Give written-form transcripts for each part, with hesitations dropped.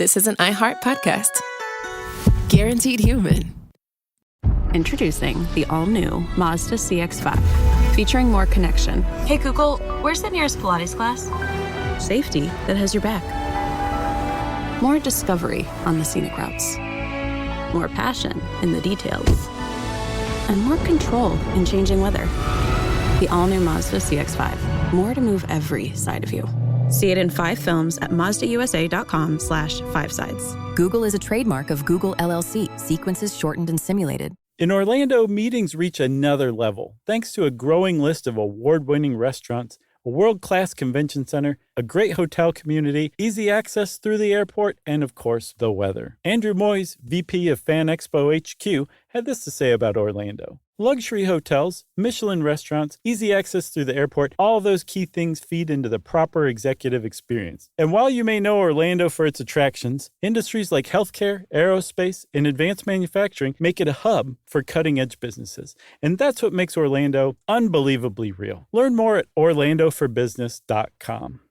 this is an iHeart podcast. Guaranteed human. Introducing the all-new Mazda CX-5, featuring more connection. Hey Google, where's the nearest Pilates class? Safety that has your back. More discovery on the scenic routes. More passion in the details. And more control in changing weather. The all-new Mazda CX-5. More to move every side of you. See it in 5 films at MazdaUSA.com/5sides. Google is a trademark of Google LLC. Sequences shortened and simulated. In Orlando, meetings reach another level thanks to a growing list of award-winning restaurants, a world-class convention center, a great hotel community, easy access through the airport, and of course, the weather. Andrew Moyes, VP of Fan Expo HQ, had this to say about Orlando. Luxury hotels, Michelin restaurants, easy access through the airport, all those key things feed into the proper executive experience. And while you may know Orlando for its attractions, industries like healthcare, aerospace, and advanced manufacturing make it a hub for cutting-edge businesses. And that's what makes Orlando unbelievably real. Learn more at orlandoforbusiness.com.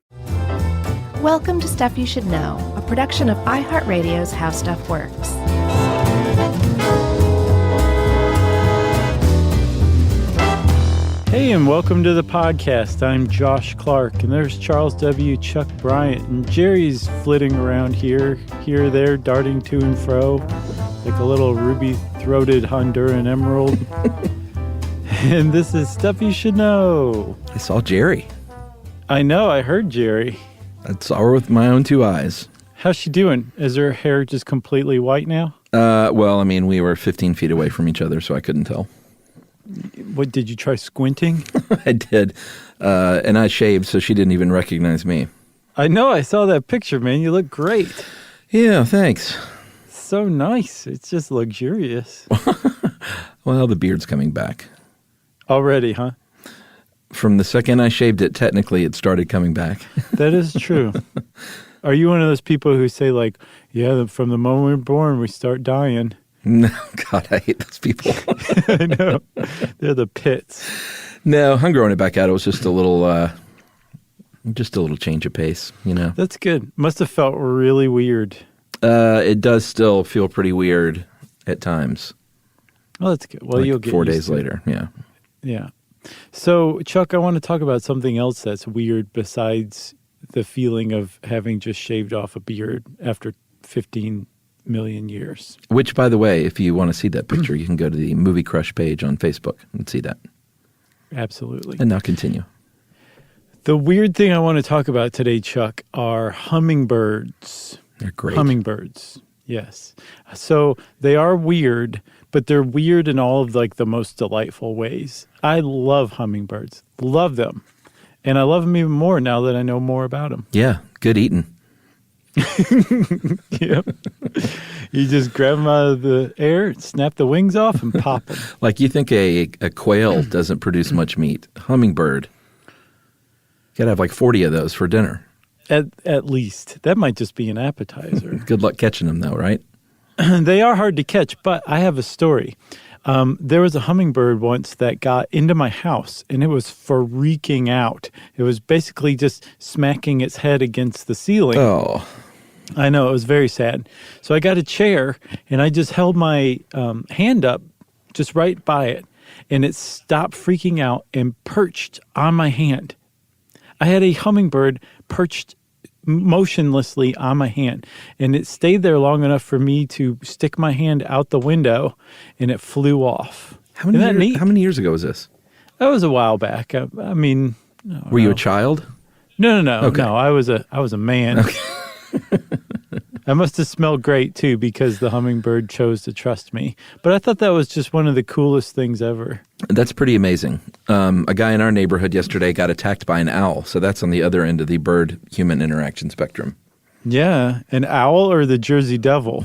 Welcome to Stuff You Should Know, a production of iHeartRadio's How Stuff Works. Hey, and welcome to the podcast. I'm Josh Clark, and there's Charles W. Chuck Bryant, and Jerry's flitting around here, there, darting to and fro, like a little ruby-throated Honduran emerald. And this is Stuff You Should Know. I saw Jerry. I know, I heard Jerry. I saw her with my own 2 eyes. How's she doing? Is her hair just completely white now? Well, I mean, we were 15 feet away from each other, so I couldn't tell. What, did you try squinting? I did. And I shaved, so she didn't even recognize me. I know. I saw that picture, man. You look great. Yeah, thanks. So nice. It's just luxurious. Well, the beard's coming back. Already, huh? From the second I shaved it, technically, it started coming back. That is true. Are you one of those people who say, like, yeah, from the moment we're born, we start dying? No, God, I hate those people. I know. They're the pits. No, I'm growing it back out. It was just a little change of pace, you know. That's good. Must have felt really weird. It does still feel pretty weird at times. Oh, that's good. Well, like you'll get 4 used days to it. later, yeah. Yeah. So, Chuck, I want to talk about something else that's weird besides the feeling of having just shaved off a beard after 15 million years. Which, by the way, if you want to see that picture, you can go to the Movie Crush page on Facebook and see that. Absolutely. And now continue. The weird thing I want to talk about today, Chuck, are hummingbirds. They're great. Hummingbirds, yes. So they are weird, but they're weird in all of like the most delightful ways. I love hummingbirds. Love them. And I love them even more now that I know more about them. Yeah, good eating. Yep. You just grab them out of the air, snap the wings off, and pop them. Like you think a quail doesn't produce much meat. Hummingbird. You got to have like 40 of those for dinner. At least. That might just be an appetizer. Good luck catching them though, right? They are hard to catch, but I have a story. There was a hummingbird once that got into my house, and it was freaking out. It was basically just smacking its head against the ceiling. Oh. I know, it was very sad. So I got a chair, and I just held my hand up just right by it, and it stopped freaking out and perched on my hand. I had a hummingbird perched motionlessly on my hand, and it stayed there long enough for me to stick my hand out the window, and it flew off. How many years ago was this? That was a while back. I mean, were you a child? No. Okay. No, I was a man. Okay. I must have smelled great too because the hummingbird chose to trust me. But I thought that was just one of the coolest things ever. That's pretty amazing. A guy in our neighborhood yesterday got attacked by an owl, so that's on the other end of the bird-human interaction spectrum. Yeah, an owl or the Jersey Devil?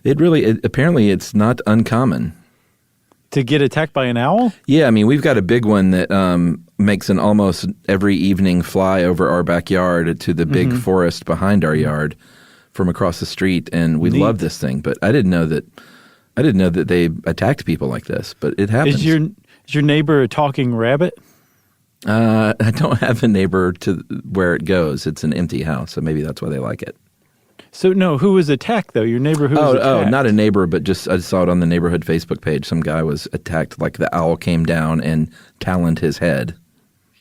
Apparently it's not uncommon. To get attacked by an owl? Yeah, I mean, we've got a big one that makes an almost every evening fly over our backyard to the big forest behind our yard from across the street, and we love this thing. But I didn't know that they attacked people like this, but it happens. Is your neighbor a talking rabbit? I don't have a neighbor to where it goes. It's an empty house, so maybe that's why they like it. So, no, who was attacked, though? Your neighbor who was attacked? Oh, not a neighbor, but just I saw it on the neighborhood Facebook page. Some guy was attacked, like the owl came down and taloned his head.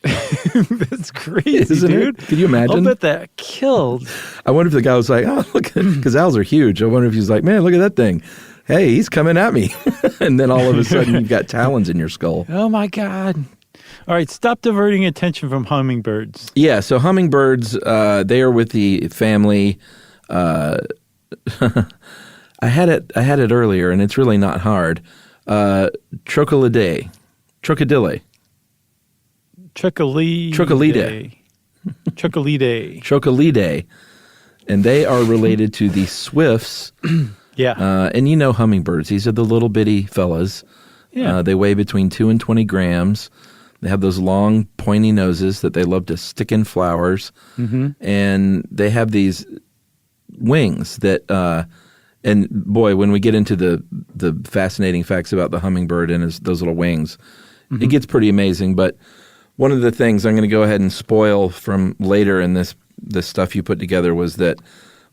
That's crazy, Isn't dude. it? Can you imagine? I'll bet that killed. I wonder if the guy was like, oh, look, because owls are huge. I wonder if he's like, man, look at that thing. Hey, he's coming at me. And then all of a sudden you've got talons in your skull. Oh, my God. All right, stop diverting attention from hummingbirds. Yeah, so hummingbirds, they are with the family. I had it earlier, and it's really not hard. Trocolidae. Trocolidae. Trocolidae. And they are related to the swifts. Yeah. And you know hummingbirds. These are the little bitty fellas. Yeah. They weigh between 2 and 20 grams. They have those long, pointy noses that they love to stick in flowers. Mm-hmm. And they have these wings that, and boy, when we get into the fascinating facts about the hummingbird and those little wings, it gets pretty amazing. But one of the things I'm going to go ahead and spoil from later in this stuff you put together was that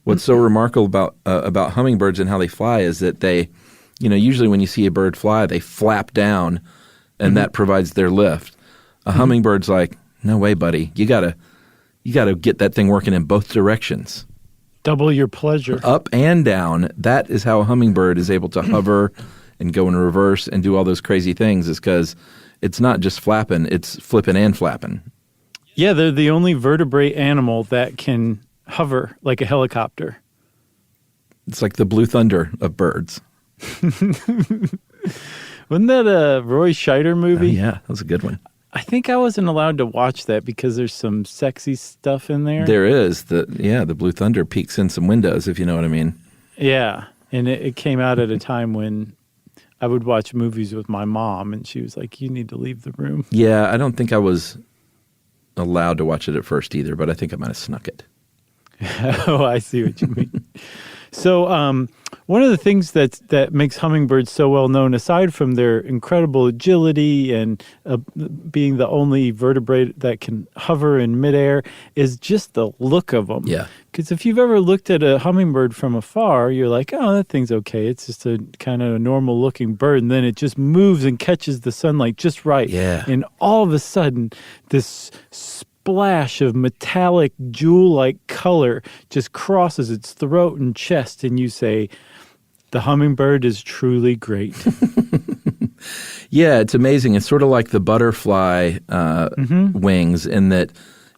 what's so remarkable about hummingbirds and how they fly is that they, usually when you see a bird fly, they flap down, and that provides their lift. A hummingbird's like, no way, buddy. You gotta get that thing working in both directions. Double your pleasure. Up and down. That is how a hummingbird is able to hover and go in reverse and do all those crazy things, is because it's not just flapping, it's flipping and flapping. Yeah, they're the only vertebrate animal that can hover like a helicopter. It's like the blue thunder of birds. Wasn't that a Roy Scheider movie? Yeah, that was a good one. I think I wasn't allowed to watch that because there's some sexy stuff in there. There is. The blue thunder peeks in some windows, if you know what I mean. Yeah, and it came out at a time when I would watch movies with my mom, and she was like, you need to leave the room. Yeah, I don't think I was allowed to watch it at first either, but I think I might have snuck it. Oh, I see what you mean. So one of the things that makes hummingbirds so well known, aside from their incredible agility and being the only vertebrate that can hover in midair, is just the look of them. Yeah. Because if you've ever looked at a hummingbird from afar, you're like, oh, that thing's okay. It's just a kind of a normal looking bird. And then it just moves and catches the sunlight just right. Yeah. And all of a sudden, this splash of metallic jewel-like color just crosses its throat and chest, and you say, the hummingbird is truly great. Yeah, it's amazing. It's sort of like the butterfly wings, in that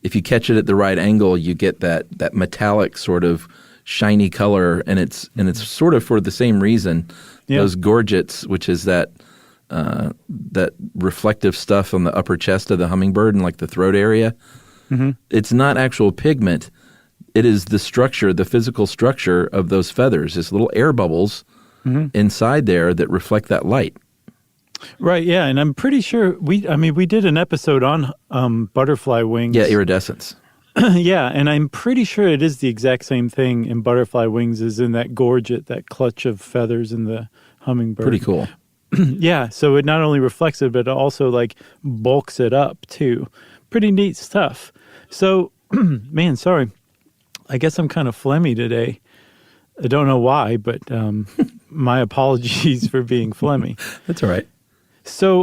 if you catch it at the right angle, you get that metallic sort of shiny color, and it's sort of for the same reason. Yeah. Those gorgets, which is that reflective stuff on the upper chest of the hummingbird and like the throat area. Mm-hmm. It's not actual pigment. It is the structure, the physical structure of those feathers. It's little air bubbles inside there that reflect that light. Right, yeah, and I'm pretty sure we did an episode on butterfly wings. Yeah, iridescence. Yeah, and I'm pretty sure it is the exact same thing in butterfly wings as in that gorget, that clutch of feathers in the hummingbird. Pretty cool. Yeah, so it not only reflects it, but it also like bulks it up too. Pretty neat stuff. So, man, sorry. I guess I'm kind of phlegmy today. I don't know why, but my apologies for being phlegmy. That's all right. So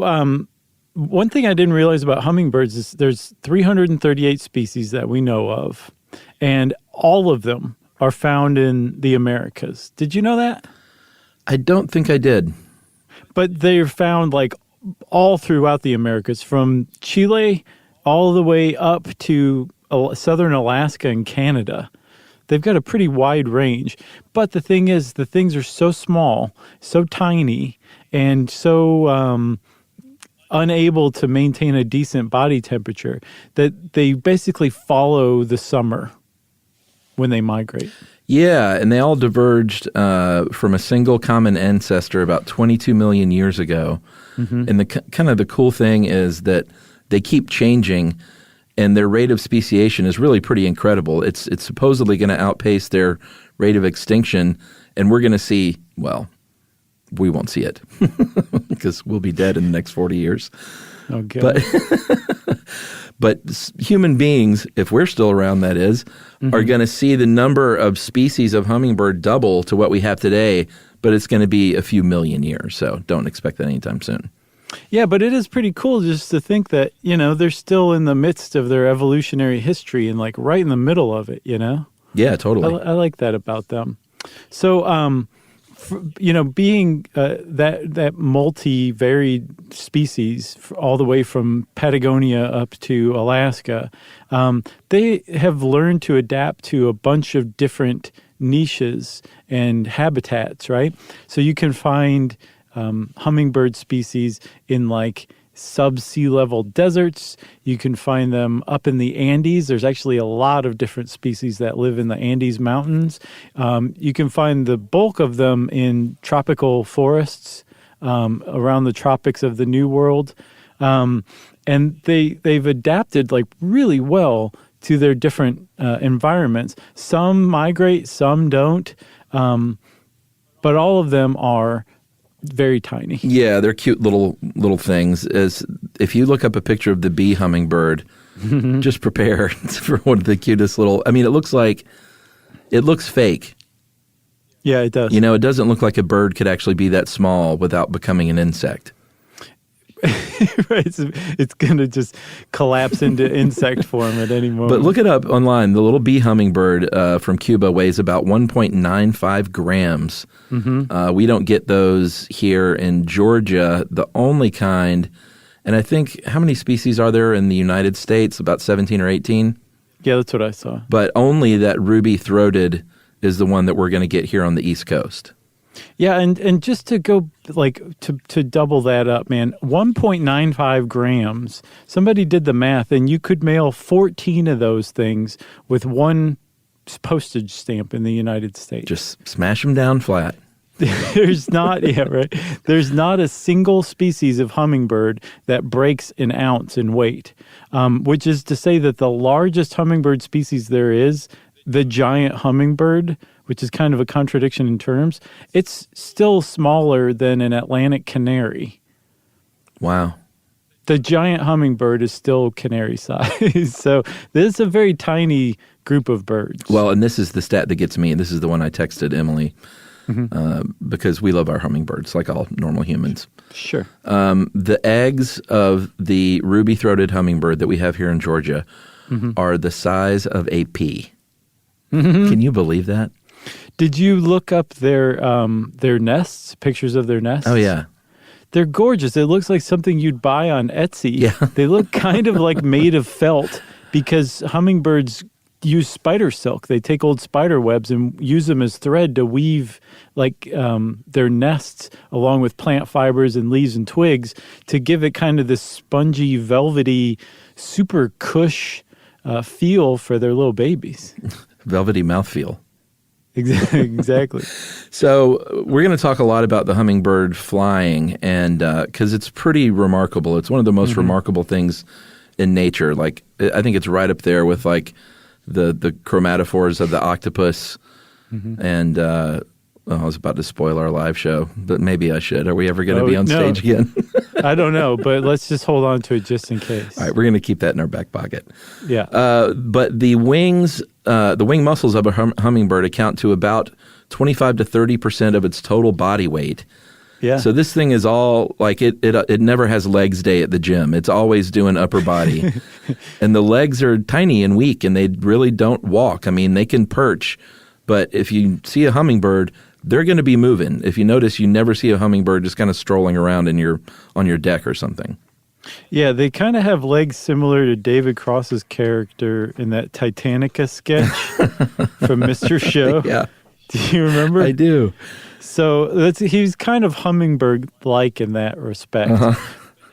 one thing I didn't realize about hummingbirds is there's 338 species that we know of, and all of them are found in the Americas. Did you know that? I don't think I did. But they're found like all throughout the Americas, from Chile all the way up to southern Alaska and Canada. They've got a pretty wide range. But the thing is, the things are so small, so tiny, and so unable to maintain a decent body temperature that they basically follow the summer when they migrate. Yeah, and they all diverged from a single common ancestor about 22 million years ago. Mm-hmm. And the cool thing is that they keep changing, and their rate of speciation is really pretty incredible. It's supposedly going to outpace their rate of extinction, and we're going to see, well, we won't see it because we'll be dead in the next 40 years. Okay. But human beings, if we're still around, that is, are going to see the number of species of hummingbird double to what we have today, but it's going to be a few million years. So don't expect that anytime soon. Yeah, but it is pretty cool just to think that, they're still in the midst of their evolutionary history and like right in the middle of it, Yeah, totally. I like that about them. So, being that multi-varied species all the way from Patagonia up to Alaska, they have learned to adapt to a bunch of different niches and habitats, right? So you can find hummingbird species in like sub-sea level deserts. You can find them up in the Andes. There's actually a lot of different species that live in the Andes Mountains. You can find the bulk of them in tropical forests around the tropics of the New World. And they've adapted like really well to their different environments. Some migrate, some don't. But all of them are very tiny. Yeah, they're cute little things. As if you look up a picture of the bee hummingbird, just prepare for one of the cutest little. I mean, it looks fake. Yeah, it does. It doesn't look like a bird could actually be that small without becoming an insect. Right, it's going to just collapse into insect form at any moment. But look it up online. The little bee hummingbird from Cuba weighs about 1.95 grams. We don't get those here in Georgia. The only kind, and I think, how many species are there in the United States? About 17 or 18? Yeah, that's what I saw. But only that ruby-throated is the one that we're going to get here on the East Coast. Yeah, and just to go like to double that up, man, 1.95 grams. Somebody did the math, and you could mail 14 of those things with one postage stamp in the United States. Just smash them down flat. There's not a single species of hummingbird that breaks an ounce in weight, which is to say that the largest hummingbird species there is, the giant hummingbird, which is kind of a contradiction in terms, it's still smaller than an Atlantic canary. Wow. The giant hummingbird is still canary size. So this is a very tiny group of birds. Well, and this is the stat that gets me. This is the one I texted Emily because we love our hummingbirds like all normal humans. Sure. The eggs of the ruby-throated hummingbird that we have here in Georgia are the size of a pea. Can you believe that? Did you look up their nests, pictures of their nests? Oh, yeah. They're gorgeous. It looks like something you'd buy on Etsy. Yeah. They look kind of like made of felt because hummingbirds use spider silk. They take old spider webs and use them as thread to weave like their nests along with plant fibers and leaves and twigs to give it kind of this spongy, velvety, super cush feel for their little babies. Velvety mouthfeel. Exactly. So we're going to talk a lot about the hummingbird flying, and because it's pretty remarkable. It's one of the most remarkable things in nature. Like I think it's right up there with like the chromatophores of the octopus, and I was about to spoil our live show, but maybe I should. Are we ever going to be on stage again? I don't know, but let's just hold on to it just in case. All right, we're going to keep that in our back pocket. Yeah. But the wings, the wing muscles of a hummingbird account to about 25 to 30% of its total body weight. Yeah. So this thing is all like it never has legs day at the gym. It's always doing upper body. And the legs are tiny and weak, and they really don't walk. I mean, they can perch, but if you see a hummingbird, they're going to be moving. If you notice, you never see a hummingbird just kind of strolling around on your deck or something. Yeah, they kind of have legs similar to David Cross's character in that Titanica sketch from Mr. Show. Yeah. Do you remember? I do. So he's kind of hummingbird-like in that respect.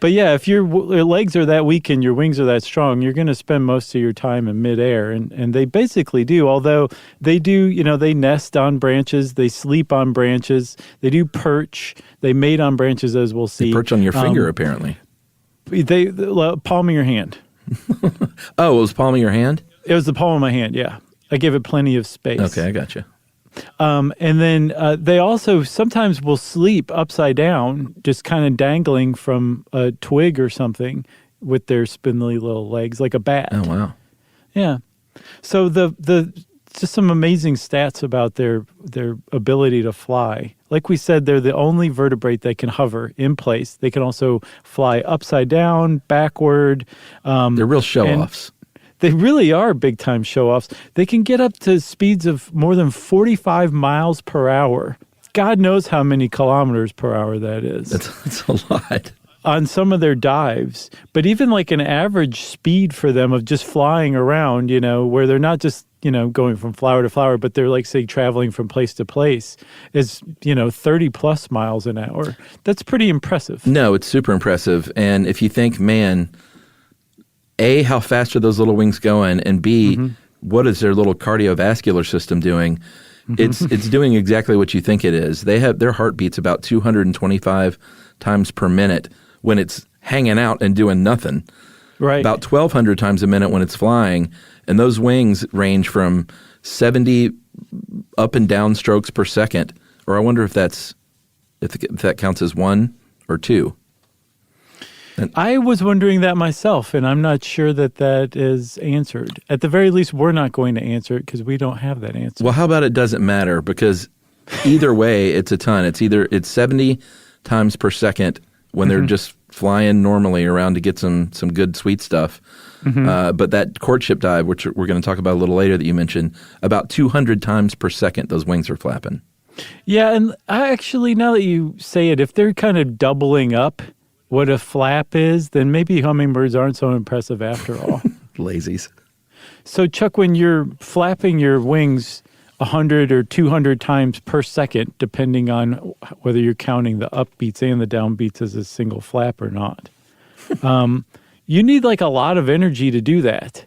But yeah, if your legs are that weak and your wings are that strong, you're going to spend most of your time in midair. And they basically do, although they do, they nest on branches, they sleep on branches, they do perch, they mate on branches, as we'll see. They perch on your finger, apparently. They palm of your hand. Oh, it was palm of your hand? It was the palm of my hand, yeah. I give it plenty of space. Okay, I got you. And then they also sometimes will sleep upside down, just kind of dangling from a twig or something, with their spindly little legs, like a bat. Oh, wow. Yeah. So the just some amazing stats about their ability to fly. Like we said, they're the only vertebrate that can hover in place. They can also fly upside down, backward. They're real show-offs. They really are big-time show-offs. They can get up to speeds of more than 45 miles per hour. God knows how many kilometers per hour that is. That's a lot. On some of their dives. But even like an average speed for them of just flying around, where they're not just, going from flower to flower, but they're like, say, traveling from place to place is, 30 plus miles an hour. That's pretty impressive. No, it's super impressive. And if you think, man, A, how fast are those little wings going? And B, what is their little cardiovascular system doing? It's doing exactly what you think it is. Their heart beats about 225 times per minute when it's hanging out and doing nothing. Right. About 1,200 times a minute when it's flying. And those wings range from 70 up and down strokes per second. Or I wonder if that counts as 1 or 2. I was wondering that myself, and I'm not sure that is answered. At the very least, we're not going to answer it because we don't have that answer. Well, how about it doesn't matter? Because either way, it's a ton. It's 70 times per second when they're just flying normally around to get some good sweet stuff. But that courtship dive, which we're going to talk about a little later that you mentioned, about 200 times per second those wings are flapping. Yeah, and I actually, now that you say it, if they're kind of doubling up what a flap is, then maybe hummingbirds aren't so impressive after all. Lazies. So, Chuck, when you're flapping your wings 100 or 200 times per second, depending on whether you're counting the upbeats and the downbeats as a single flap or not, you need like a lot of energy to do that.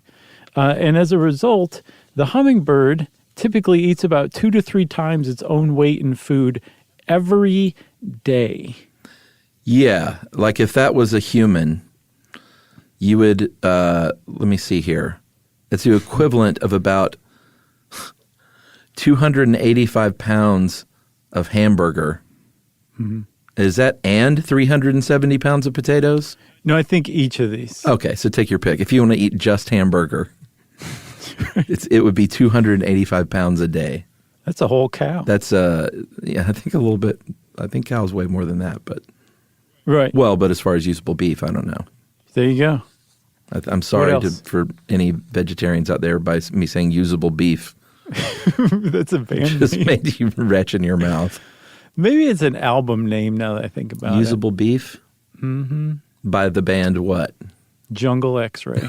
And as a result, the hummingbird typically eats about 2 to 3 times its own weight in food every day. Yeah, like if that was a human, you would, let me see here. It's the equivalent of about 285 pounds of hamburger. Is that and 370 pounds of potatoes? No, I think each of these. Okay, so take your pick. If you want to eat just hamburger, it would be 285 pounds a day. That's a whole cow. That's, I think a little bit. I think cows weigh more than that, but. Right. Well, but as far as usable beef, I don't know. There you go. I'm sorry for any vegetarians out there by me saying usable beef. That's a band Just name. made you retch in your mouth. Maybe it's an album name now that I think about Usable it. beef? Mm-hmm. By the band what? Jungle X-Ray.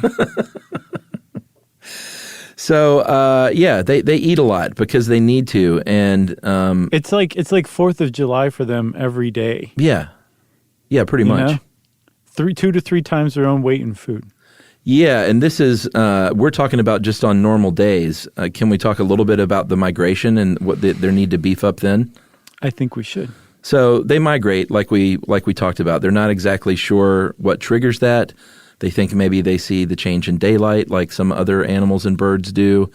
So, they eat a lot because they need to. And it's like 4th of July for them every day. Yeah. Yeah, pretty much. 2 to 3 times their own weight in food. Yeah, and this is, we're talking about just on normal days. Can we talk a little bit about the migration and what their need to beef up then? I think we should. So they migrate like we talked about. They're not exactly sure what triggers that. They think maybe they see the change in daylight like some other animals and birds do,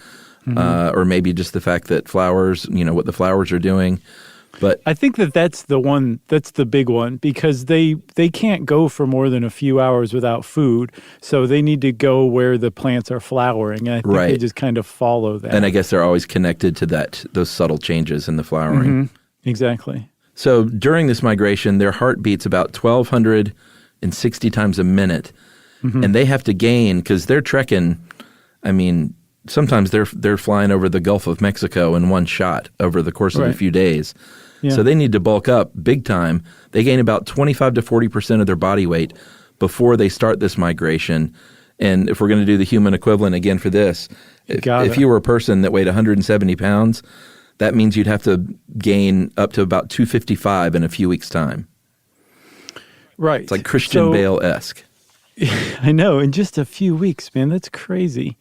or maybe just the fact that flowers, what the flowers are doing. But I think that's the big one, because they can't go for more than a few hours without food, so they need to go where the plants are flowering, and I think they just kind of follow that. And I guess they're always connected to those subtle changes in the flowering. Exactly. So during this migration, their heart beats about 1,260 times a minute, and they have to gain, because they're trekking, sometimes they're flying over the Gulf of Mexico in one shot over the course of a few days. Yeah. So they need to bulk up big time. They gain about 25 to 40% of their body weight before they start this migration. And if we're going to do the human equivalent again for this, if you were a person that weighed 170 pounds, that means you'd have to gain up to about 255 in a few weeks' time. Right. It's like Christian Bale-esque. I know, in just a few weeks, man. That's crazy.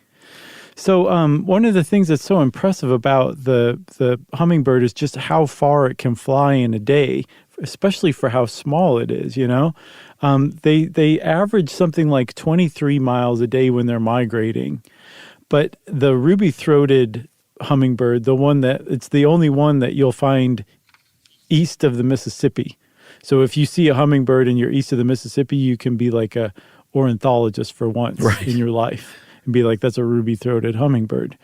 So one of the things that's so impressive about the hummingbird is just how far it can fly in a day, especially for how small it is, They average something like 23 miles a day when they're migrating. But the ruby-throated hummingbird, it's the only one that you'll find east of the Mississippi. So if you see a hummingbird and you're east of the Mississippi, you can be like a ornithologist for once in your life and be like, that's a ruby-throated hummingbird.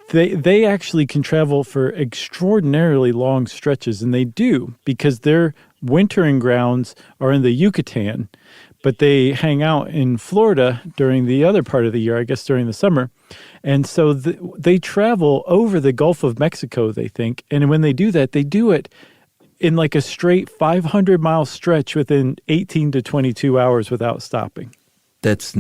They actually can travel for extraordinarily long stretches, and they do because their wintering grounds are in the Yucatan, but they hang out in Florida during the other part of the year, I guess during the summer. And so they travel over the Gulf of Mexico, they think. And when they do that, they do it in like a straight 500-mile stretch within 18 to 22 hours without stopping. That's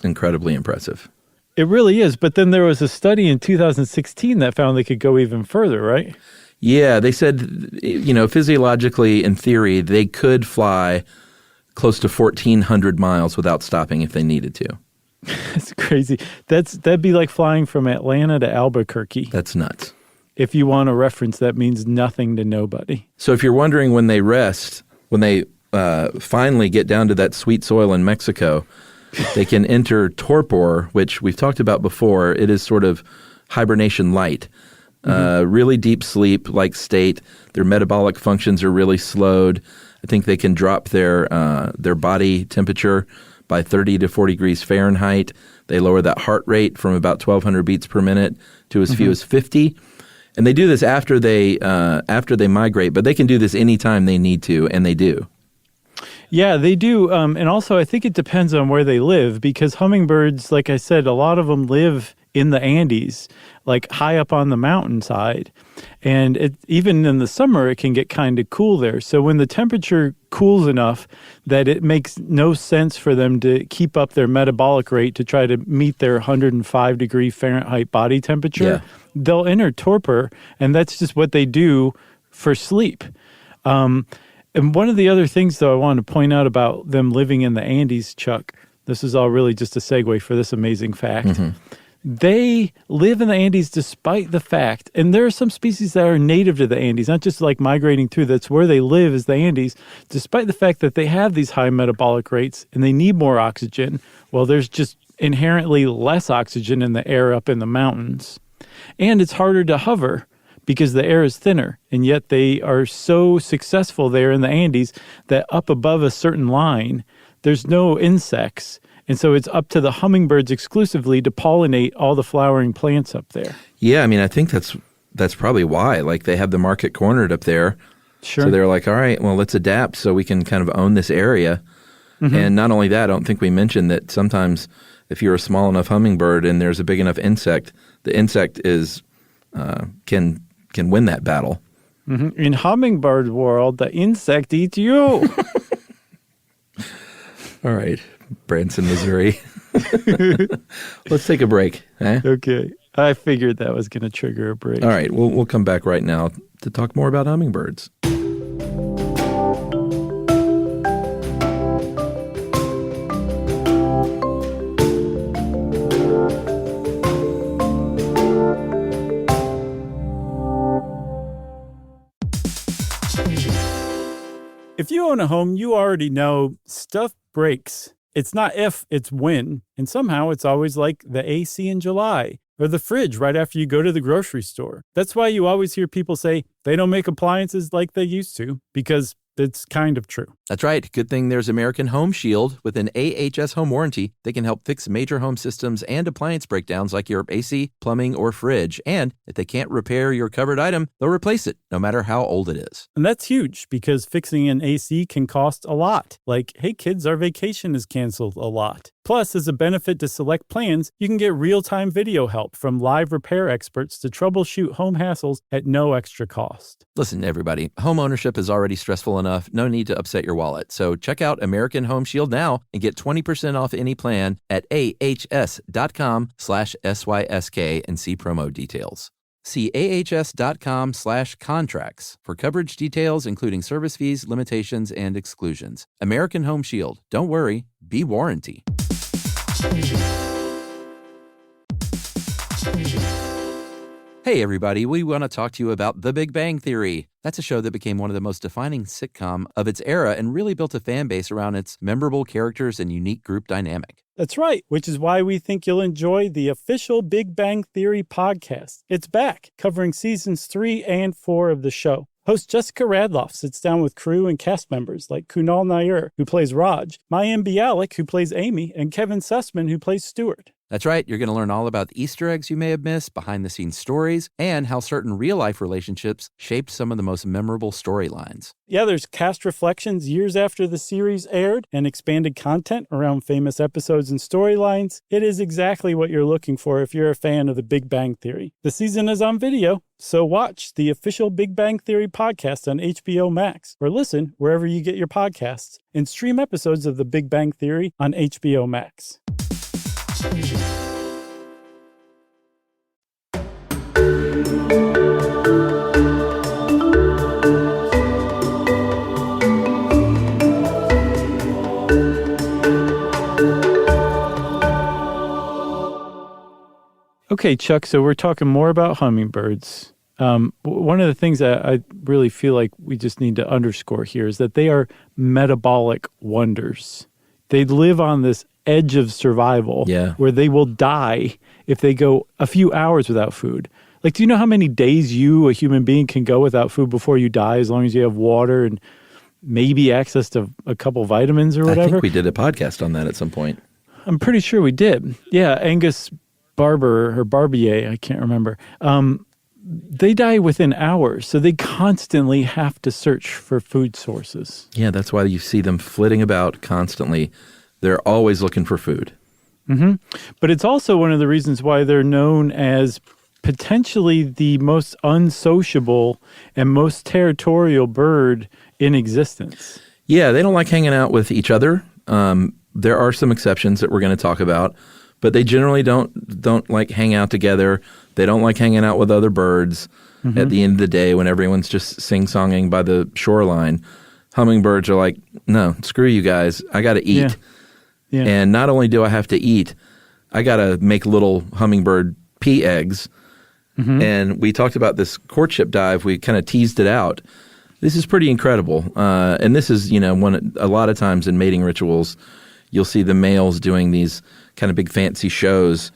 incredibly impressive. It really is. But then there was a study in 2016 that found they could go even further, right? Yeah, they said, physiologically, in theory, they could fly close to 1,400 miles without stopping if they needed to. That's crazy. That'd be like flying from Atlanta to Albuquerque. That's nuts. If you want a reference, that means nothing to nobody. So if you're wondering when they rest, when they finally get down to that sweet soil in Mexico, they can enter torpor, which we've talked about before. It is sort of hibernation light, really deep sleep-like state. Their metabolic functions are really slowed. I think they can drop their body temperature by 30 to 40 degrees Fahrenheit. They lower that heart rate from about 1,200 beats per minute to as few as 50. And they do this after they migrate, but they can do this anytime they need to, and they do. Yeah, they do. And also, I think it depends on where they live because hummingbirds, like I said, a lot of them live in the Andes, like high up on the mountainside. And even in the summer, it can get kind of cool there. So when the temperature cools enough that it makes no sense for them to keep up their metabolic rate to try to meet their 105 degree Fahrenheit body temperature, they'll enter torpor, and that's just what they do for sleep. And one of the other things, though, I wanted to point out about them living in the Andes, Chuck, this is all really just a segue for this amazing fact. They live in the Andes despite the fact, and there are some species that are native to the Andes, not just like migrating through, that's where they live is the Andes, despite the fact that they have these high metabolic rates and they need more oxygen. Well, there's just inherently less oxygen in the air up in the mountains. And it's harder to hover because the air is thinner, and yet they are so successful there in the Andes that up above a certain line, there's no insects. And so it's up to the hummingbirds exclusively to pollinate all the flowering plants up there. Yeah, I mean, I think that's probably why. Like, they have the market cornered up there. Sure. So they're like, all right, well, let's adapt so we can kind of own this area. And not only that, I don't think we mentioned that sometimes if you're a small enough hummingbird and there's a big enough insect, the insect is can win that battle. In hummingbird world, the insect eats you. All right, Branson, Missouri. Let's take a break. Eh? Okay. I figured that was going to trigger a break. All right, we'll come back right now to talk more about hummingbirds. If you own a home, you already know stuff breaks. It's not if, it's when. And somehow it's always like the AC in July or the fridge right after you go to the grocery store. That's why you always hear people say they don't make appliances like they used to, because it's kind of true. That's right. Good thing there's American Home Shield. With an AHS home warranty, they can help fix major home systems and appliance breakdowns like your AC, plumbing, or fridge. And if they can't repair your covered item, they'll replace it, no matter how old it is. And that's huge because fixing an AC can cost a lot. Like, hey kids, our vacation is canceled a lot. Plus, as a benefit to select plans, you can get real-time video help from live repair experts to troubleshoot home hassles at no extra cost. Listen, everybody, home ownership is already stressful enough. No need to upset your wallet. So check out American Home Shield now and get 20% off any plan at ahs.com/SYSK and see promo details. See ahs.com/contracts for coverage details, including service fees, limitations, and exclusions. American Home Shield. Don't worry, be warranty. Hey everybody, we want to talk to you about The Big Bang Theory. That's a show that became one of the most defining sitcom of its era and really built a fan base around its memorable characters and unique group dynamic. That's right, which is why we think you'll enjoy the official Big Bang Theory podcast. It's back, covering seasons 3 and 4 of the show. Host Jessica Radloff sits down with crew and cast members like Kunal Nair, who plays Raj, Mayim Bialik, who plays Amy, and Kevin Sussman, who plays Stuart. That's right. You're going to learn all about the Easter eggs you may have missed, behind-the-scenes stories, and how certain real-life relationships shaped some of the most memorable storylines. Yeah, there's cast reflections years after the series aired and expanded content around famous episodes and storylines. It is exactly what you're looking for if you're a fan of The Big Bang Theory. The season is on video, so watch the official Big Bang Theory podcast on HBO Max, or listen wherever you get your podcasts, and stream episodes of The Big Bang Theory on HBO Max. Okay, Chuck, so we're talking more about hummingbirds. One of the things that I really feel like we just need to underscore here is that they are metabolic wonders. They live on this edge of survival where they will die if they go a few hours without food. Like, do you know how many days you, a human being, can go without food before you die, as long as you have water and maybe access to a couple vitamins or whatever? I think we did a podcast on that at some point. I'm pretty sure we did. Yeah, Angus Barber or Barbier, I can't remember. They die within hours, so they constantly have to search for food sources. Yeah, that's why you see them flitting about constantly. They're always looking for food. Mm-hmm. But it's also one of the reasons why they're known as potentially the most unsociable and most territorial bird in existence. Yeah, they don't like hanging out with each other. There are some exceptions that we're going to talk about, but they generally don't like hang out together. They don't like hanging out with other birds. Mm-hmm. At the end of the day, when everyone's just sing-songing by the shoreline, hummingbirds are like, no, screw you guys. I got to eat. Yeah. Yeah. And not only do I have to eat, I got to make little hummingbird pea eggs. Mm-hmm. And we talked about this courtship dive. We kind of teased it out. This is pretty incredible. And this is, a lot of times in mating rituals, you'll see the males doing these kind of big fancy shows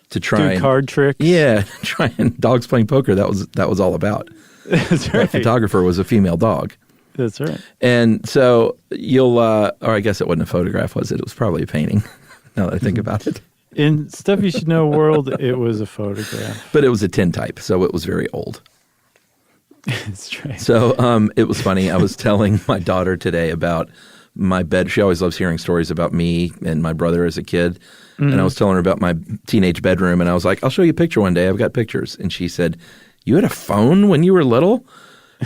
to try do card tricks. Yeah, try and dogs playing poker. That was all about. That's right. That photographer was a female dog. That's right. And so you'll, or I guess it wasn't a photograph, was it? It was probably a painting. Now that I think about it. In Stuff You Should Know world, it was a photograph. But it was a tintype, so it was very old. That's right. So it was funny. I was telling my daughter today about my bed. She always loves hearing stories about me and my brother as a kid. Mm-hmm. And I was telling her about my teenage bedroom, and I was like, I'll show you a picture one day. I've got pictures. And she said, you had a phone when you were little?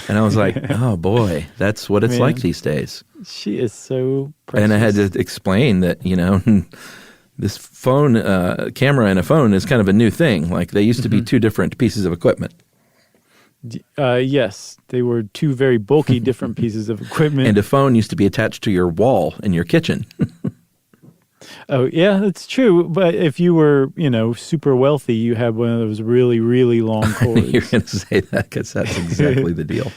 And I was like, oh, boy, that's what it's like these days. She is so precious. And I had to explain that, this phone, camera and a phone is kind of a new thing. Like they used to be two different pieces of equipment. Yes, they were two very bulky different pieces of equipment. And a phone used to be attached to your wall in your kitchen. Oh, yeah, that's true. But if you were, super wealthy, you had one of those really, really long cords. You're going to say that because that's exactly the deal.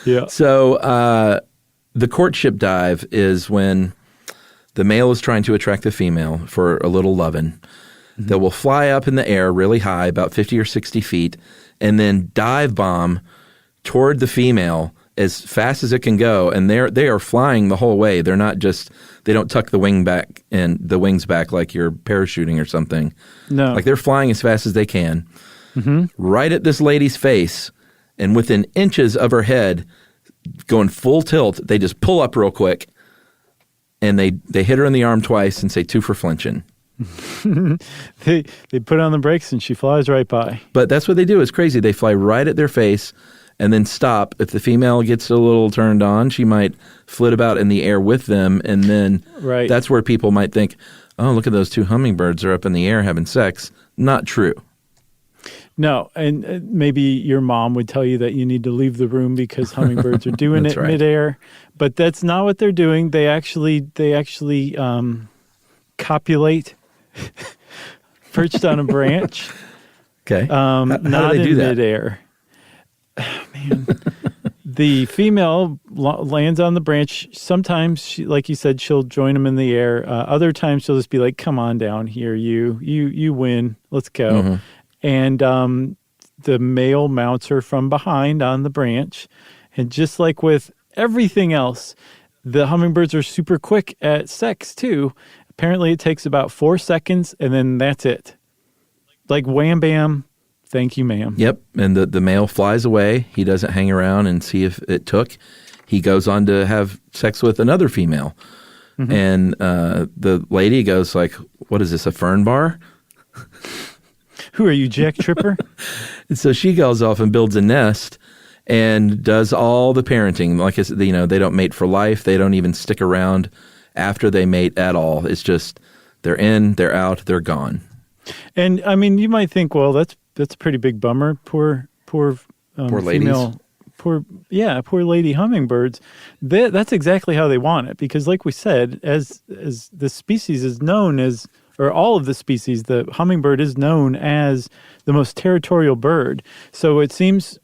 Yeah. So the courtship dive is when the male is trying to attract the female for a little lovin'. Mm-hmm. They will fly up in the air really high, about 50 or 60 feet, and then dive bomb toward the female as fast as it can go. And they are flying the whole way. They're not just – they don't tuck the wings back like you're parachuting or something. No. Like they're flying as fast as they can. Mm-hmm. Right at this lady's face, and within inches of her head, going full tilt, they just pull up real quick, and they hit her in the arm twice and say, 2 for flinching. They put on the brakes and she flies right by. But that's what they do. It's crazy. They fly right at their face and then stop. If the female gets a little turned on, she might flit about in the air with them, and then that's where people might think, oh, look at those 2 hummingbirds are up in the air having sex. Not true. No, and maybe your mom would tell you that you need to leave the room because hummingbirds are doing it midair, but that's not what they're doing. They actually copulate perched on a branch. Okay, how not do they do in that? midair. Man, the female lands on the branch. Sometimes, she, like you said, she'll join them in the air. Other times, she'll just be like, "Come on down here, you win. Let's go." Mm-hmm. And the male mounts her from behind on the branch, And just like with everything else, the hummingbirds are super quick at sex too. Apparently it takes about 4 seconds and then that's it. Like wham bam, thank you ma'am. Yep, and the male flies away. He doesn't hang around and see if it took. He goes on to have sex with another female. Mm-hmm. And the lady goes like, what is this, a fern bar? Who are you, Jack Tripper? And so she goes off and builds a nest and does all the parenting. Like I said, they don't mate for life. They don't even stick around after they mate at all. It's just they're in, they're out, they're gone. And I mean, you might think, well, that's a pretty big bummer. Poor ladies. Female, poor lady hummingbirds. That's exactly how they want it, because like we said, as the species is known as, or all of the species, the hummingbird is known as the most territorial bird. So it seems,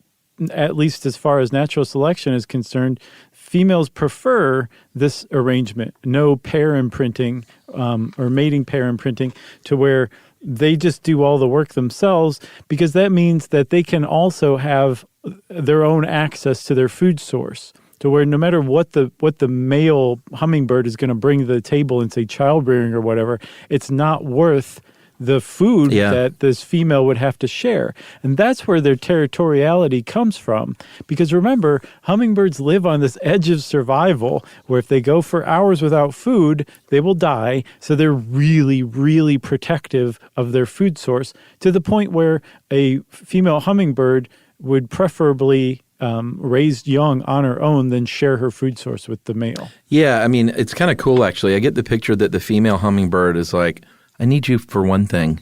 at least as far as natural selection is concerned, females prefer this arrangement, no pair imprinting or mating pair imprinting, to where they just do all the work themselves, because that means that they can also have their own access to their food source, to where no matter what the male hummingbird is going to bring to the table in, say, childbearing or whatever, it's not worth the food that this female would have to share. And that's where their territoriality comes from. Because remember, hummingbirds live on this edge of survival where if they go for hours without food, they will die. So they're really, really protective of their food source, to the point where a female hummingbird would preferably raise young on her own than share her food source with the male. Yeah, I mean, it's kind of cool, actually. I get the picture that the female hummingbird is like, I need you for one thing.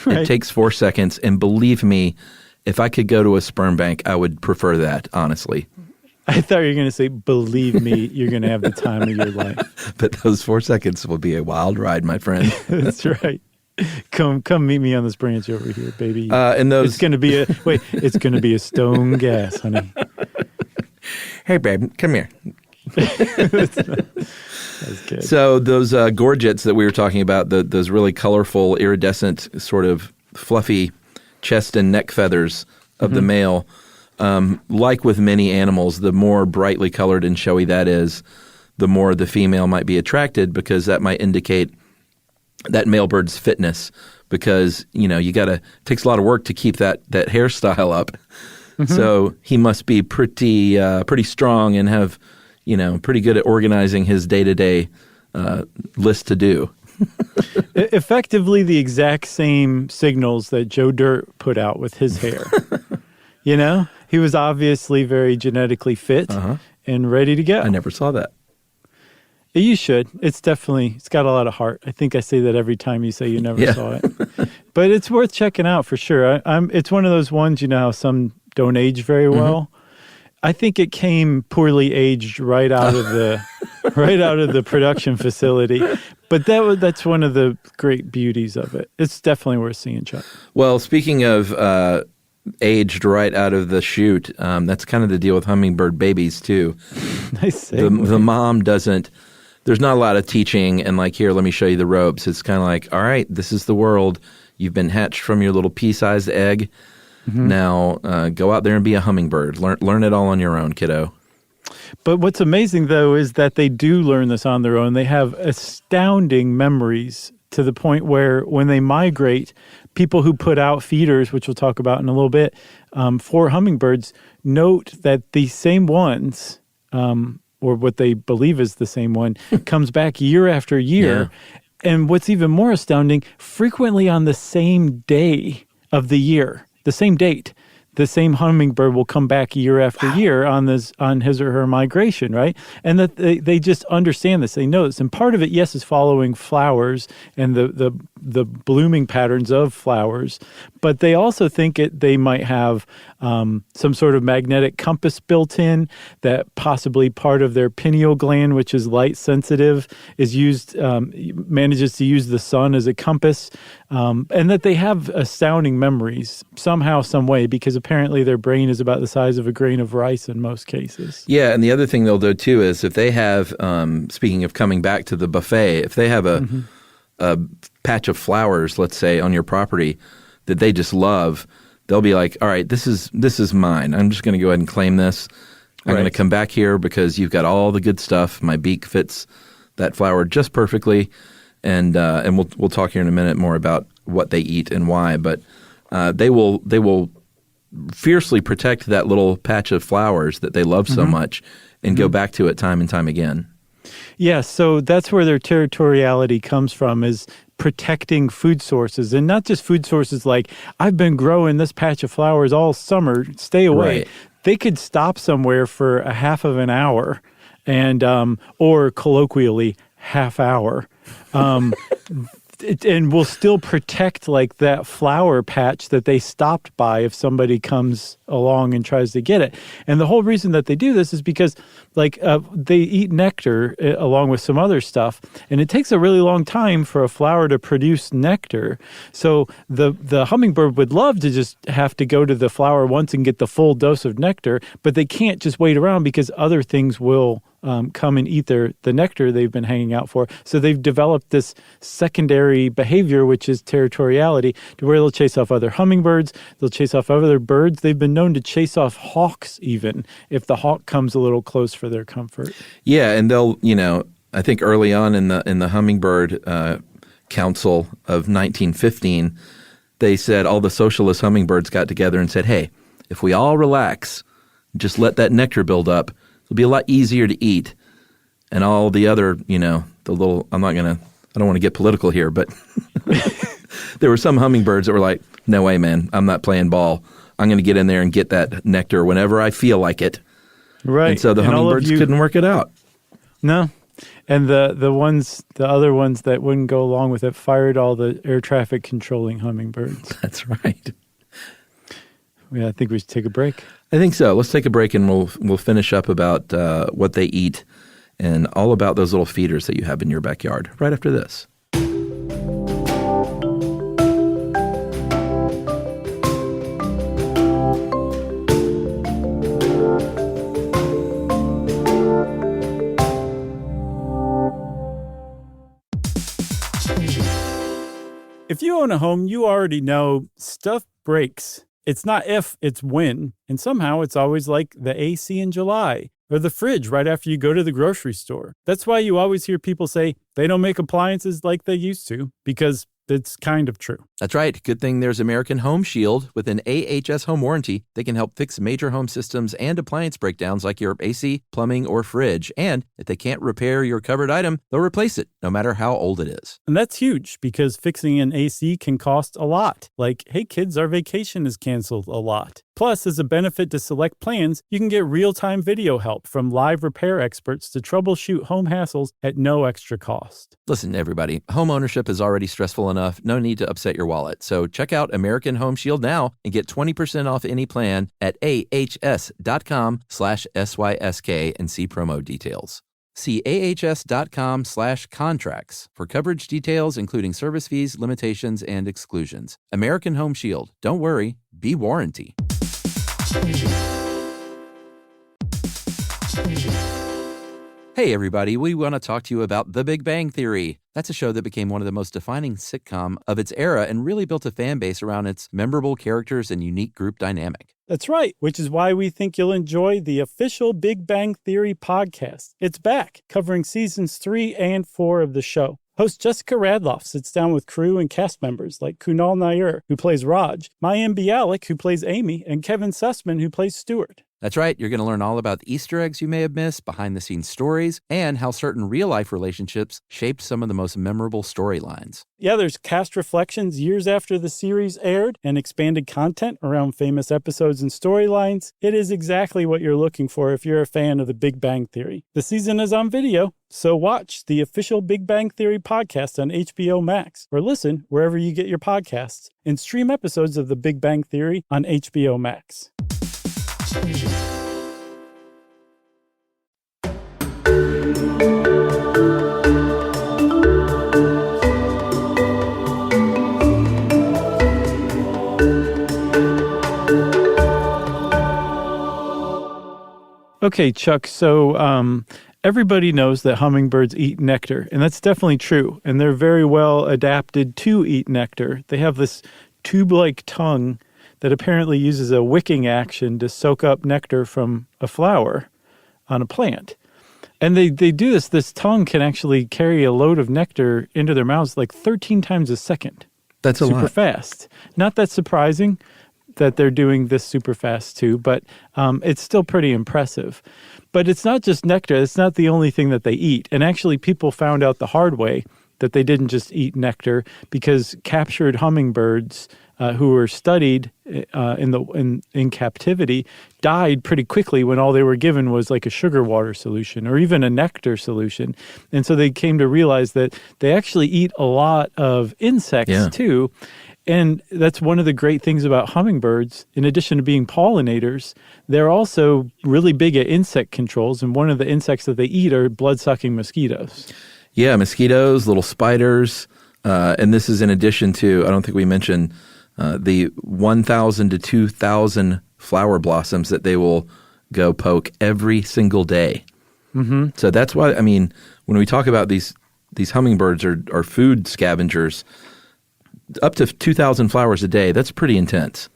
Right. It takes 4 seconds, and believe me, if I could go to a sperm bank, I would prefer that, honestly. I thought you were going to say, believe me, you're going to have the time of your life. But those 4 seconds will be a wild ride, my friend. That's right. Come meet me on this branch over here, baby. And those... It's going to be it's going to be a stone gas, honey. Hey, babe, come here. That's good. So those gorgets that we were talking about, those really colorful, iridescent, sort of fluffy chest and neck feathers of the male, like with many animals, the more brightly colored and showy that is, the more the female might be attracted, because that might indicate that male bird's fitness, because, it takes a lot of work to keep that hairstyle up. Mm-hmm. So he must be pretty strong and have, pretty good at organizing his day-to-day list to do. Effectively the exact same signals that Joe Dirt put out with his hair. He was obviously very genetically fit and ready to go. I never saw that. You should. It's got a lot of heart. I think I say that every time you say you never saw it. But it's worth checking out for sure. It's one of those ones, how some don't age very well. Mm-hmm. I think it came poorly aged right out of the production facility. But that's one of the great beauties of it. It's definitely worth seeing, Chuck. Well, speaking of aged right out of the chute, that's kind of the deal with hummingbird babies too. Nice. The mom doesn't. There's not a lot of teaching and like, here, let me show you the ropes. It's kind of like, all right, this is the world. You've been hatched from your little pea-sized egg. Mm-hmm. Now go out there and be a hummingbird. Learn it all on your own, kiddo. But what's amazing, though, is that they do learn this on their own. They have astounding memories, to the point where when they migrate, people who put out feeders, which we'll talk about in a little bit, for hummingbirds, note that the same ones, or what they believe is the same one, comes back year after year. Yeah. And what's even more astounding, frequently on the same day of the year, the same date, the same hummingbird will come back year after year on his or her migration, right? And that they just understand this, they know this. And part of it, yes, is following flowers and the blooming patterns of flowers, but they also think they might have some sort of magnetic compass built in, that possibly part of their pineal gland, which is light sensitive, is used, manages to use the sun as a compass, and that they have astounding memories somehow, some way, because apparently their brain is about the size of a grain of rice in most cases. Yeah, and the other thing they'll do too is if they have, speaking of coming back to the buffet, if they have a patch of flowers, let's say, on your property that they just love, they'll be like, all right, this is mine. I'm just going to go ahead and claim this. I'm going to come back here because you've got all the good stuff. My beak fits that flower just perfectly. And we'll talk here in a minute more about what they eat and why. But they will fiercely protect that little patch of flowers that they love so much and go back to it time and time again. Yeah, so that's where their territoriality comes from, is protecting food sources. And not just food sources like, I've been growing this patch of flowers all summer, stay away. Right. They could stop somewhere for a half of an hour and or colloquially, half hour. And will still protect like that flower patch that they stopped by if somebody comes along and tries to get it. And the whole reason that they do this is because like they eat nectar along with some other stuff, and it takes a really long time for a flower to produce nectar. So the hummingbird would love to just have to go to the flower once and get the full dose of nectar, but they can't just wait around because other things will come and eat the nectar they've been hanging out for. So they've developed this secondary behavior, which is territoriality, to where they'll chase off other hummingbirds, they'll chase off other birds. They've been known to chase off hawks even, if the hawk comes a little close for their comfort. Yeah, and they'll, I think early on in the Hummingbird Council of 1915, they said all the socialist hummingbirds got together and said, hey, if we all relax, just let that nectar build up, it'll be a lot easier to eat. And all the other, the little, I don't want to get political here, but there were some hummingbirds that were like, no way, man, I'm not playing ball. I'm going to get in there and get that nectar whenever I feel like it. Right. And so the hummingbirds couldn't work it out. No. And the other ones that wouldn't go along with it fired all the air traffic controlling hummingbirds. That's right. Yeah, I think we should take a break. I think so. Let's take a break and we'll finish up about what they eat and all about those little feeders that you have in your backyard right after this. If you own a home, you already know stuff breaks. It's not if, it's when. And somehow it's always like the AC in July or the fridge right after you go to the grocery store. That's why you always hear people say they don't make appliances like they used to, because it's kind of true. That's right. Good thing there's American Home Shield. With an AHS home warranty, they can help fix major home systems and appliance breakdowns like your AC, plumbing, or fridge. And if they can't repair your covered item, they'll replace it, no matter how old it is. And that's huge, because fixing an AC can cost a lot. Like, hey kids, our vacation is canceled a lot. Plus, as a benefit to select plans, you can get real-time video help from live repair experts to troubleshoot home hassles at no extra cost. Listen, everybody, home ownership is already stressful enough. No need to upset your wallet. So check out American Home Shield now and get 20% off any plan at ahs.com/SYSK and see promo details. See ahs.com/contracts for coverage details, including service fees, limitations, and exclusions. American Home Shield. Don't worry, be warranty. Hey, everybody, we want to talk to you about The Big Bang Theory. That's a show that became one of the most defining sitcom of its era and really built a fan base around its memorable characters and unique group dynamic. That's right, which is why we think you'll enjoy the official Big Bang Theory podcast. It's back, covering seasons 3 and 4 of the show. Host Jessica Radloff sits down with crew and cast members like Kunal Nair, who plays Raj, Mayim Bialik, who plays Amy, and Kevin Sussman, who plays Stuart. That's right. You're going to learn all about the Easter eggs you may have missed, behind-the-scenes stories, and how certain real-life relationships shaped some of the most memorable storylines. Yeah, there's cast reflections years after the series aired and expanded content around famous episodes and storylines. It is exactly what you're looking for if you're a fan of The Big Bang Theory. The season is on video, so watch the official Big Bang Theory podcast on HBO Max, or listen wherever you get your podcasts, and stream episodes of The Big Bang Theory on HBO Max. Okay, Chuck, so everybody knows that hummingbirds eat nectar, and that's definitely true, and they're very well adapted to eat nectar. They have this tube-like tongue that apparently uses a wicking action to soak up nectar from a flower. on a plant. And they do this. This tongue can actually carry a load of nectar into their mouths like 13 times a second. That's a lot. Super fast. Not that surprising that they're doing this super fast too, but it's still pretty impressive. But it's not just nectar. It's not the only thing that they eat. And actually, people found out the hard way that they didn't just eat nectar, because captured hummingbirds who were studied in captivity died pretty quickly when all they were given was like a sugar water solution or even a nectar solution. And so they came to realize that they actually eat a lot of insects too. And that's one of the great things about hummingbirds. In addition to being pollinators, they're also really big at insect controls. And one of the insects that they eat are blood-sucking mosquitoes. Yeah, mosquitoes, little spiders. And this is in addition to, I don't think we mentioned, the 1,000 to 2,000 flower blossoms that they will go poke every single day. Mm-hmm. So that's why, I mean, when we talk about these hummingbirds are food scavengers, up to 2,000 flowers a day, that's pretty intense.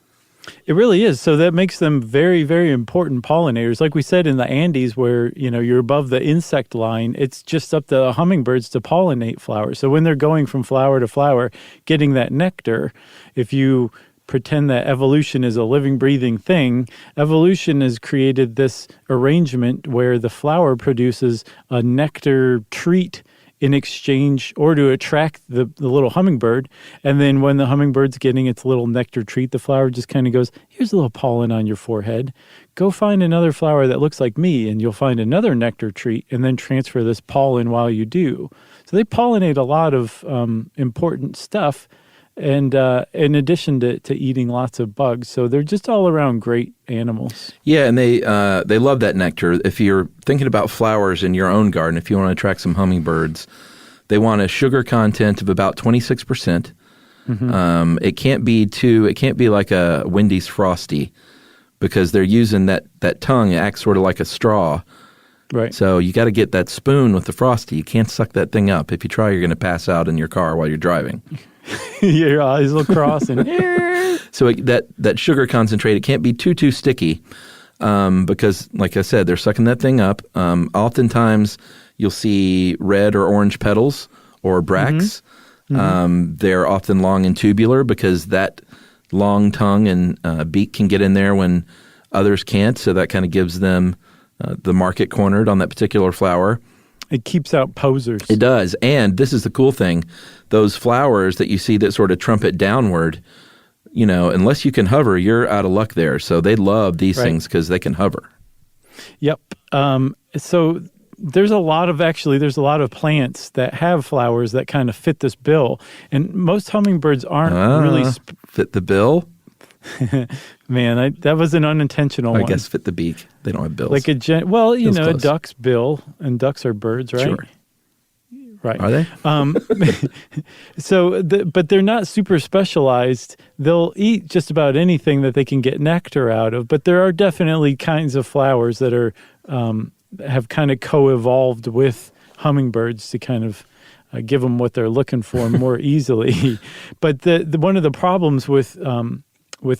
It really is. So that makes them very, very important pollinators. Like we said in the Andes, where you're above the insect line, it's just up to hummingbirds to pollinate flowers. So when they're going from flower to flower, getting that nectar, if you pretend that evolution is a living, breathing thing, evolution has created this arrangement where the flower produces a nectar treat in exchange, or to attract the little hummingbird. And then when the hummingbird's getting its little nectar treat, the flower just kind of goes, here's a little pollen on your forehead. Go find another flower that looks like me, and you'll find another nectar treat, and then transfer this pollen while you do. So they pollinate a lot of important stuff, and in addition to eating lots of bugs. So they're just all around great animals. Yeah, and they love that nectar. If you're thinking about flowers in your own garden, if you want to attract some hummingbirds, they want a sugar content of about 26%. Mm-hmm. It can't be like a Wendy's Frosty, because they're using that tongue. It acts sort of like a straw. Right. So you got to get that spoon with the Frosty. You can't suck that thing up. If you try, you're going to pass out in your car while you're driving. Your eyes will cross and so that sugar concentrate, it can't be too sticky, because, like I said, they're sucking that thing up. Oftentimes, you'll see red or orange petals or bracts. Mm-hmm. They're often long and tubular, because that long tongue and beak can get in there when others can't. So that kind of gives them the market cornered on that particular flower. It keeps out posers. It does. And this is the cool thing. Those flowers that you see that sort of trumpet downward, unless you can hover, you're out of luck there. So they love these things because they can hover. Yep. So there's a lot of plants that have flowers that kind of fit this bill. And most hummingbirds aren't really... fit the bill? Man, that was an unintentional one. I guess fit the beak. They don't have bills. Like a duck's bill, and ducks are birds, right? Sure. Right. Are they? But they're not super specialized. They'll eat just about anything that they can get nectar out of. But there are definitely kinds of flowers that are have kind of co-evolved with hummingbirds to kind of give them what they're looking for more easily. But one of the problems with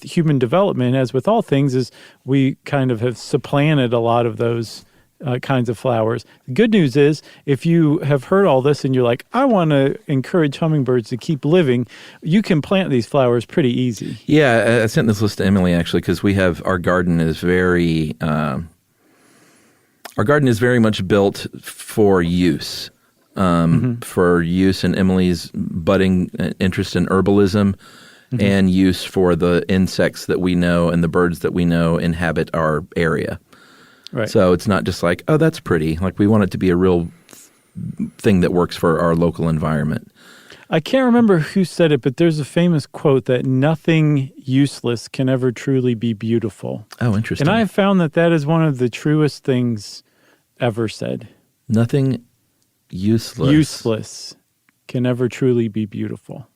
human development, as with all things, is we kind of have supplanted a lot of those kinds of flowers. The good news is, if you have heard all this and you're like, I want to encourage hummingbirds to keep living, you can plant these flowers pretty easy. Yeah, I sent this list to Emily, actually, because our garden is very much built for use. For use in Emily's budding interest in herbalism, and use for the insects that we know and the birds that we know inhabit our area. Right. So it's not just like, oh, that's pretty. Like, we want it to be a real thing that works for our local environment. I can't remember who said it, but there's a famous quote that nothing useless can ever truly be beautiful. Oh, interesting. And I have found that is one of the truest things ever said. Nothing useless can ever truly be beautiful.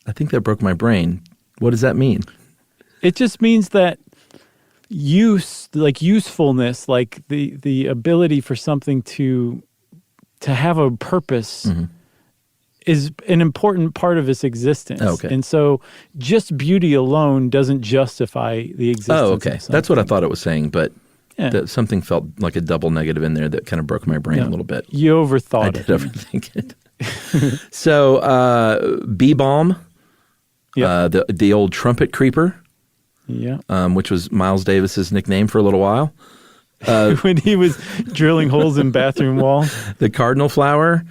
I think that broke my brain. What does that mean? It just means that usefulness, like the ability for something to have a purpose, is an important part of its existence. Oh, okay. And so just beauty alone doesn't justify the existence of something. That's what I thought it was saying, but Yeah. Something felt like a double negative in there that kind of broke my brain a little bit. You overthought I it. did overthink it. So, bee balm, the old trumpet creeper, which was Miles Davis's nickname for a little while. When he was drilling holes in bathroom walls. The cardinal flower,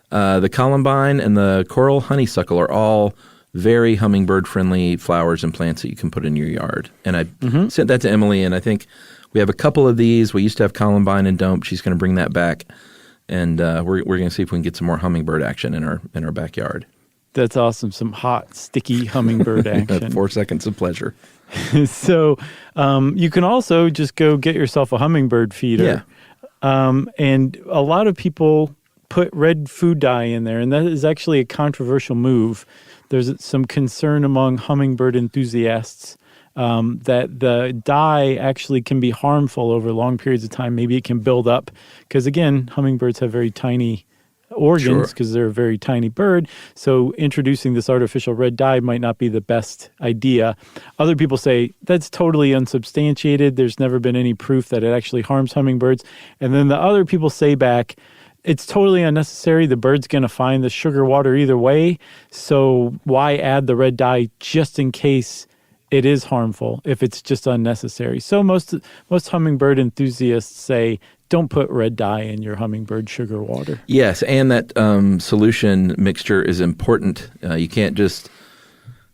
the columbine, and the coral honeysuckle are all very hummingbird-friendly flowers and plants that you can put in your yard. And I sent that to Emily, and I think we have a couple of these. We used to have columbine and dope. She's going to bring that back, and we're going to see if we can get some more hummingbird action in our backyard. That's awesome. Some hot, sticky hummingbird action. 4 seconds of pleasure. So you can also just go get yourself a hummingbird feeder. Yeah. And a lot of people put red food dye in there, and that is actually a controversial move. There's some concern among hummingbird enthusiasts that the dye actually can be harmful over long periods of time. Maybe it can build up because, again, hummingbirds have very tiny organs because they're a very tiny bird. So introducing this artificial red dye might not be the best idea. Other people say that's totally unsubstantiated. There's never been any proof that it actually harms hummingbirds. And then the other people say back, it's totally unnecessary. The bird's going to find the sugar water either way. So why add the red dye just in case it is harmful if it's just unnecessary? So most hummingbird enthusiasts say, don't put red dye in your hummingbird sugar water. Yes, and that solution mixture is important. You can't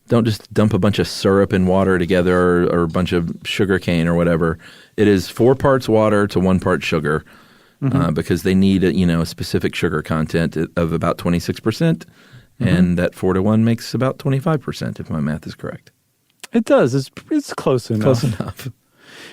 don't just dump a bunch of syrup and water together or a bunch of sugar cane or whatever. It is 4 parts water to 1 part sugar because they need a specific sugar content of about 26%, and that 4 to 1 makes about 25%, if my math is correct. It does. It's close enough. Close enough.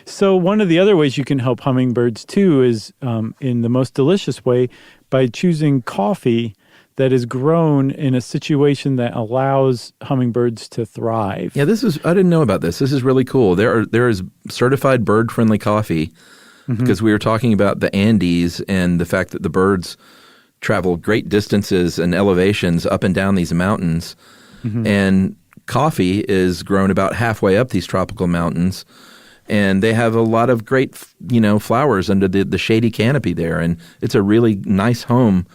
So one of the other ways you can help hummingbirds too is in the most delicious way by choosing coffee that is grown in a situation that allows hummingbirds to thrive. Yeah, I didn't know about this. This is really cool. There is certified bird-friendly coffee because we were talking about the Andes and the fact that the birds travel great distances and elevations up and down these mountains. And coffee is grown about halfway up these tropical mountains. And they have a lot of great, flowers under the shady canopy there. And it's a really nice home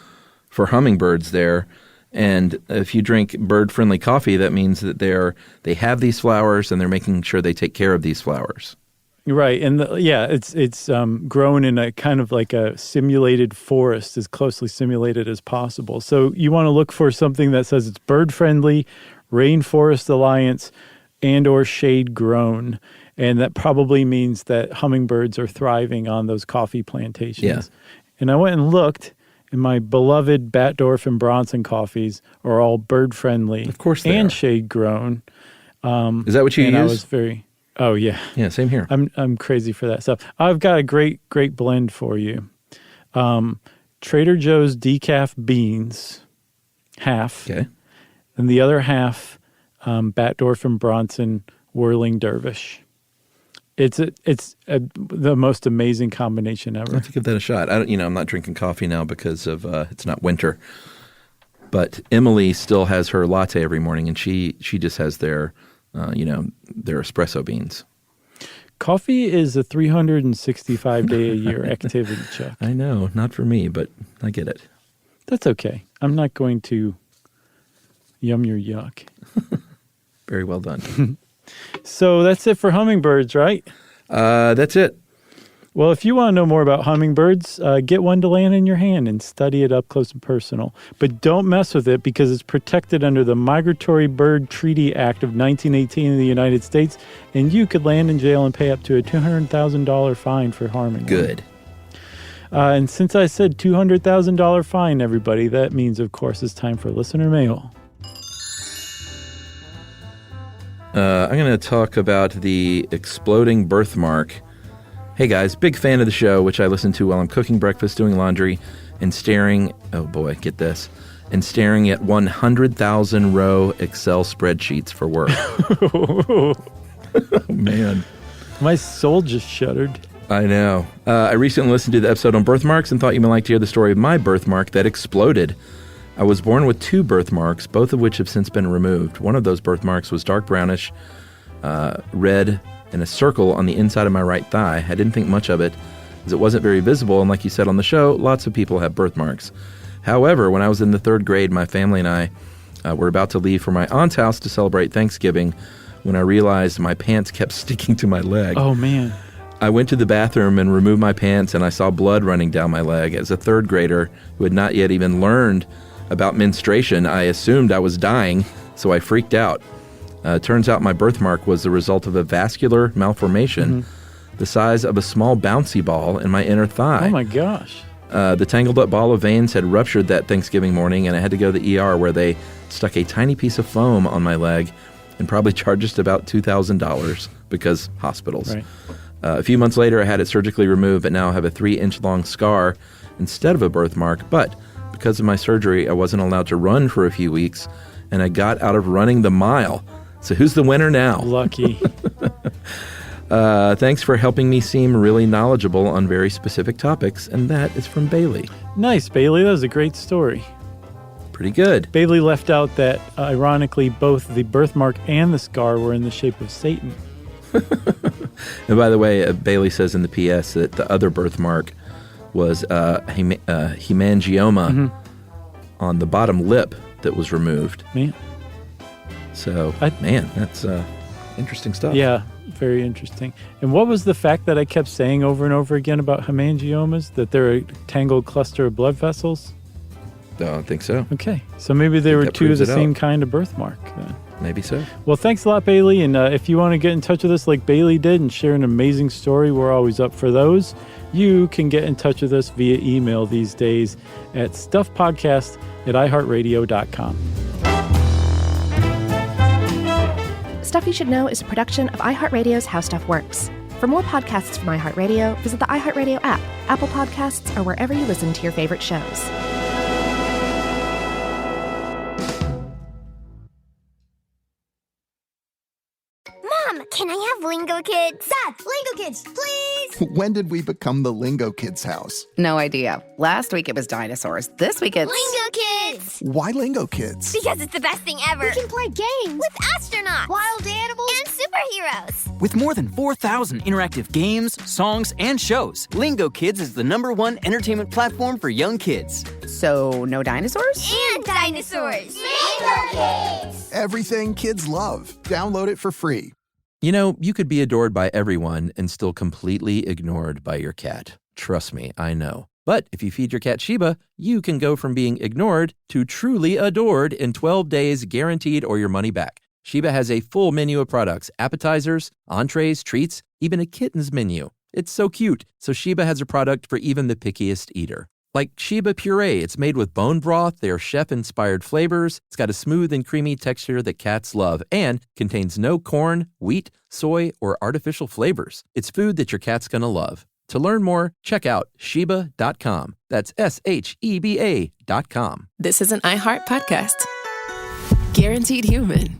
for hummingbirds there. And if you drink bird-friendly coffee, that means that they have these flowers and they're making sure they take care of these flowers. Right. And it's grown in a kind of like a simulated forest, as closely simulated as possible. So you want to look for something that says it's bird-friendly, Rainforest Alliance, and or shade grown. And that probably means that hummingbirds are thriving on those coffee plantations. Yeah. And I went and looked, and my beloved Batdorf and Bronson coffees are all bird-friendly. Of course they and are. shade-grown. Is that what you use? I was oh, yeah. Yeah, same here. I'm crazy for that stuff. I've got a great blend for you. Trader Joe's decaf beans, half. Okay. And the other half, Batdorf and Bronson Whirling Dervish. It's the most amazing combination ever. I'll have to give that a shot. I'm not drinking coffee now because of it's not winter. But Emily still has her latte every morning, and she just has their espresso beans. Coffee is a 365-day-a-year activity, Chuck. I know, not for me, but I get it. That's okay. I'm not going to yum your yuck. Very well done. So that's it for hummingbirds, right? That's it. Well, if you want to know more about hummingbirds, get one to land in your hand and study it up close and personal. But don't mess with it because it's protected under the Migratory Bird Treaty Act of 1918 in the United States, and you could land in jail and pay up to a $200,000 fine for harming Good. one. And since I said $200,000 fine, everybody, that means, of course, it's time for listener mail. I'm going to talk about the exploding birthmark. Hey guys, big fan of the show, which I listen to while I'm cooking breakfast, doing laundry, and staring, oh boy, get this, and staring at 100,000 row Excel spreadsheets for work. Oh man. My soul just shuddered. I know. I recently listened to the episode on birthmarks and thought you might like to hear the story of my birthmark that exploded. I was born with 2 birthmarks, both of which have since been removed. One of those birthmarks was dark brownish, red and a circle on the inside of my right thigh. I didn't think much of it, as it wasn't very visible, and like you said on the show, lots of people have birthmarks. However, when I was in the 3rd grade, my family and I were about to leave for my aunt's house to celebrate Thanksgiving when I realized my pants kept sticking to my leg. Oh, man. I went to the bathroom and removed my pants, and I saw blood running down my leg. As a 3rd grader who had not yet even learned about menstruation, I assumed I was dying, so I freaked out. Turns out my birthmark was the result of a vascular malformation the size of a small bouncy ball in my inner thigh. Oh, my gosh. The tangled up ball of veins had ruptured that Thanksgiving morning, and I had to go to the ER where they stuck a tiny piece of foam on my leg and probably charged us about $2,000 because hospitals. Right. A few months later, I had it surgically removed, but now I have a 3-inch long scar instead of a birthmark. But because of my surgery, I wasn't allowed to run for a few weeks, and I got out of running the mile. So who's the winner now? Lucky. Thanks for helping me seem really knowledgeable on very specific topics, and that is from Bailey. Nice, Bailey. That was a great story. Pretty good. Bailey left out that, ironically, both the birthmark and the scar were in the shape of Satan. And by the way, Bailey says in the PS that the other birthmark was hemangioma on the bottom lip that was removed. Man. So, that's interesting stuff. Yeah, very interesting. And what was the fact that I kept saying over and over again about hemangiomas? That they're a tangled cluster of blood vessels? I don't think so. Okay. So maybe they were that two of the proves it same out. kind of birthmark then. Maybe so. Well, thanks a lot, Bailey. And if you want to get in touch with us like Bailey did and share an amazing story, we're always up for those. You can get in touch with us via email these days at stuffpodcast@iheartradio.com. Stuff You Should Know is a production of iHeartRadio's How Stuff Works. For more podcasts from iHeartRadio, visit the iHeartRadio app, Apple Podcasts, or wherever you listen to your favorite shows. Mom, can I have Lingo Kids? Dad, Lingo Kids, please! When did we become the Lingo Kids house? No idea. Last week it was dinosaurs. This week it's... Lingo Kids! Why Lingo Kids? Because it's the best thing ever. We can play games with astronauts, wild animals, and superheroes. With more than 4,000 interactive games, songs, and shows, Lingo Kids is the #1 entertainment platform for young kids. So, no dinosaurs? And dinosaurs! Lingo Kids! Everything kids love. Download it for free. You know, you could be adored by everyone and still completely ignored by your cat. Trust me, I know. But if you feed your cat Sheba, you can go from being ignored to truly adored in 12 days guaranteed or your money back. Sheba has a full menu of products, appetizers, entrees, treats, even a kitten's menu. It's so cute, so Sheba has a product for even the pickiest eater. Like Sheba Puree, it's made with bone broth, they are chef-inspired flavors, it's got a smooth and creamy texture that cats love, and contains no corn, wheat, soy, or artificial flavors. It's food that your cat's gonna love. To learn more, check out Sheba.com. That's SHEBA.com. This is an iHeart podcast. Guaranteed human.